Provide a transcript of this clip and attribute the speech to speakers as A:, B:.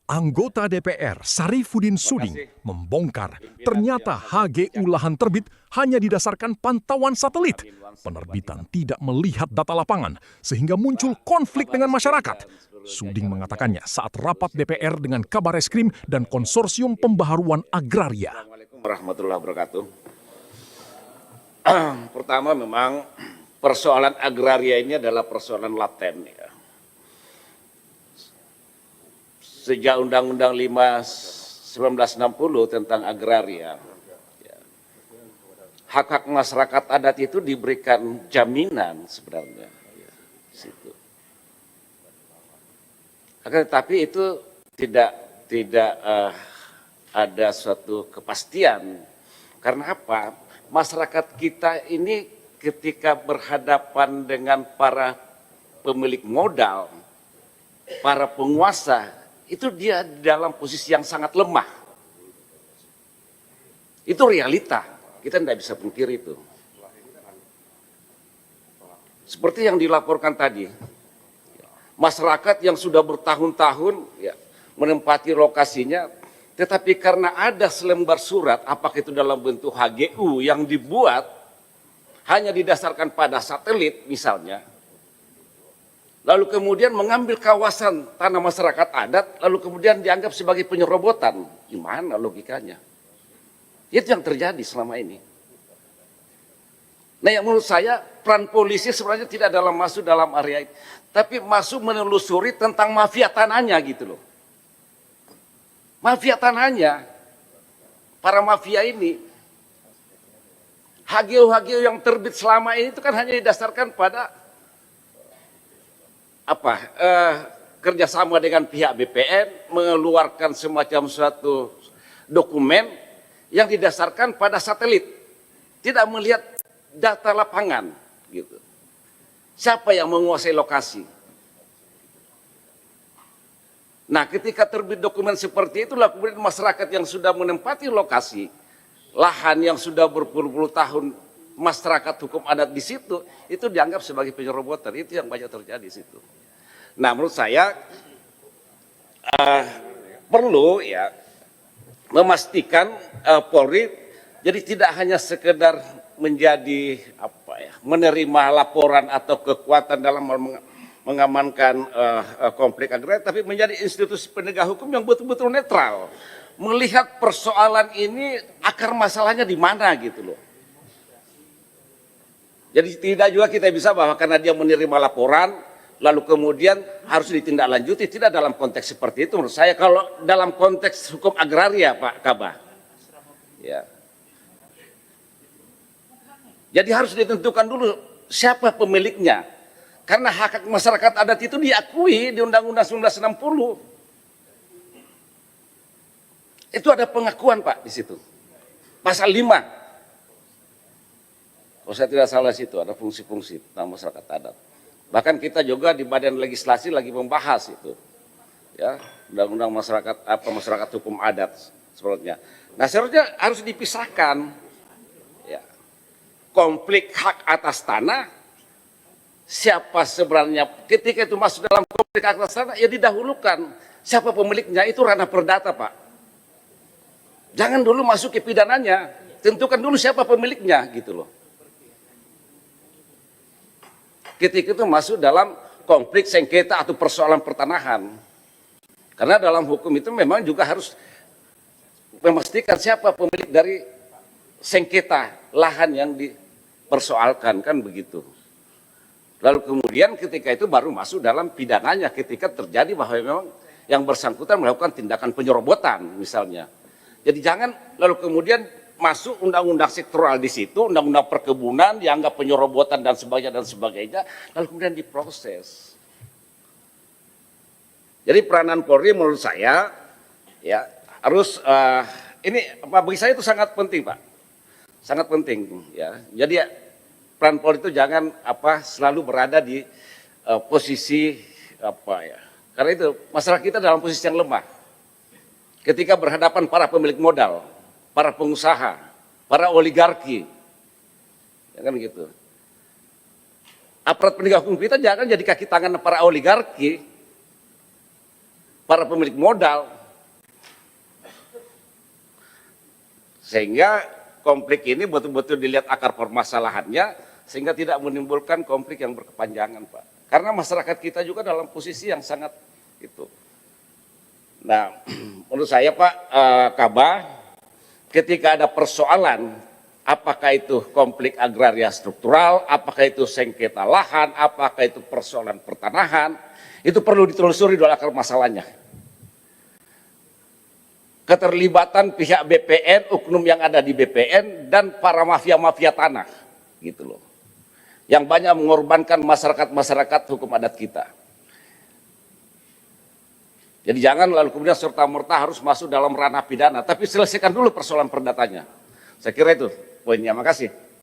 A: Anggota DPR Sarifudin Suding membongkar ternyata HGU lahan terbit hanya didasarkan pantauan satelit. Penerbitan tidak melihat data lapangan sehingga muncul konflik dengan masyarakat. Suding mengatakannya saat rapat DPR dengan Kabar Eskrim dan Konsorsium Pembaharuan Agraria.
B: Assalamualaikum warahmatullahi wabarakatuh. Pertama memang persoalan agraria ini adalah persoalan laten ya. Sejak Undang-Undang 5 1960 tentang agraria, hak-hak masyarakat adat itu diberikan jaminan sebenarnya. Tapi itu tidak ada suatu kepastian. Karena apa? Masyarakat kita ini ketika berhadapan dengan para pemilik modal, para penguasa, itu dia dalam posisi yang sangat lemah. Itu realita, kita tidak bisa pungkiri itu. Seperti yang dilaporkan tadi, masyarakat yang sudah bertahun-tahun ya, menempati lokasinya, tetapi karena ada selembar surat, apakah itu dalam bentuk HGU yang dibuat hanya didasarkan pada satelit misalnya, lalu kemudian mengambil kawasan tanah masyarakat adat, lalu kemudian dianggap sebagai penyerobotan. Gimana logikanya? Itu yang terjadi selama ini. Nah, yang menurut saya peran polisi sebenarnya tidak masuk dalam area itu, tapi masuk menelusuri tentang mafia tanahnya gitu loh. Mafia tanahnya, para mafia ini, HGU yang terbit selama ini itu kan hanya didasarkan pada kerjasama dengan pihak BPN, mengeluarkan semacam suatu dokumen yang didasarkan pada satelit, tidak melihat data lapangan, gitu. Siapa yang menguasai lokasi? Nah, ketika terbit dokumen seperti itulah kemudian masyarakat yang sudah menempati lokasi, lahan yang sudah berpuluh-puluh tahun masyarakat hukum adat di situ, itu dianggap sebagai penyerobotan. Itu yang banyak terjadi di situ. Nah, menurut saya perlu ya memastikan Polri jadi tidak hanya sekedar menjadi menerima laporan atau kekuatan dalam mengamankan konflik agraria, tapi menjadi institusi penegak hukum yang betul-betul netral, melihat persoalan ini akar masalahnya di mana gitu loh. Jadi tidak juga kita bisa bahwa karena dia menerima laporan lalu kemudian harus ditindaklanjuti, tidak dalam konteks seperti itu menurut saya. Kalau dalam konteks hukum agraria Pak Kabah, ya. Jadi harus ditentukan dulu siapa pemiliknya, karena hak masyarakat adat itu diakui di Undang-Undang 1960. Itu ada pengakuan Pak di situ, pasal 5. Kalau saya tidak salah situ ada fungsi-fungsi tentang masyarakat adat. Bahkan kita juga di Badan Legislasi lagi membahas itu, ya, Undang-Undang masyarakat hukum adat sebenarnya. Nah, seharusnya harus dipisahkan, ya, konflik hak atas tanah. Siapa sebenarnya ketika itu masuk dalam konflik hak atas tanah, ya didahulukan siapa pemiliknya, itu ranah perdata Pak. Jangan dulu masuk ke pidananya, tentukan dulu siapa pemiliknya gitu loh. Ketika itu masuk dalam konflik sengketa atau persoalan pertanahan. Karena dalam hukum itu memang juga harus memastikan siapa pemilik dari sengketa lahan yang dipersoalkan, kan begitu. Lalu kemudian ketika itu baru masuk dalam pidananya ketika terjadi bahwa memang yang bersangkutan melakukan tindakan penyerobotan misalnya. Jadi jangan lalu kemudian masuk undang-undang sektoral di situ, undang-undang perkebunan dianggap penyerobotan dan sebagainya, lalu kemudian diproses. Jadi peranan Polri menurut saya ya harus ini bagi saya itu sangat penting Pak, sangat penting ya. Jadi peran Polri itu jangan selalu berada di posisi karena itu masyarakat kita dalam posisi yang lemah. Ketika berhadapan para pemilik modal, para pengusaha, para oligarki, ya kan gitu. Aparat penegak hukum kita jangan jadi kaki tangan para oligarki, para pemilik modal, Sehingga konflik ini betul-betul dilihat akar permasalahannya, sehingga tidak menimbulkan konflik yang berkepanjangan, Pak. Karena masyarakat kita juga dalam posisi yang sangat itu. Nah, menurut saya Pak Kabah, ketika ada persoalan, apakah itu konflik agraria struktural, apakah itu sengketa lahan, apakah itu persoalan pertanahan, itu perlu ditelusuri dulu akar masalahnya. Keterlibatan pihak BPN, oknum yang ada di BPN, dan para mafia-mafia tanah, gitu loh. Yang banyak mengorbankan masyarakat hukum adat kita. Jadi jangan lalu kemudian serta-merta harus masuk dalam ranah pidana, tapi selesaikan dulu persoalan perdatanya. Saya kira itu poinnya. Makasih.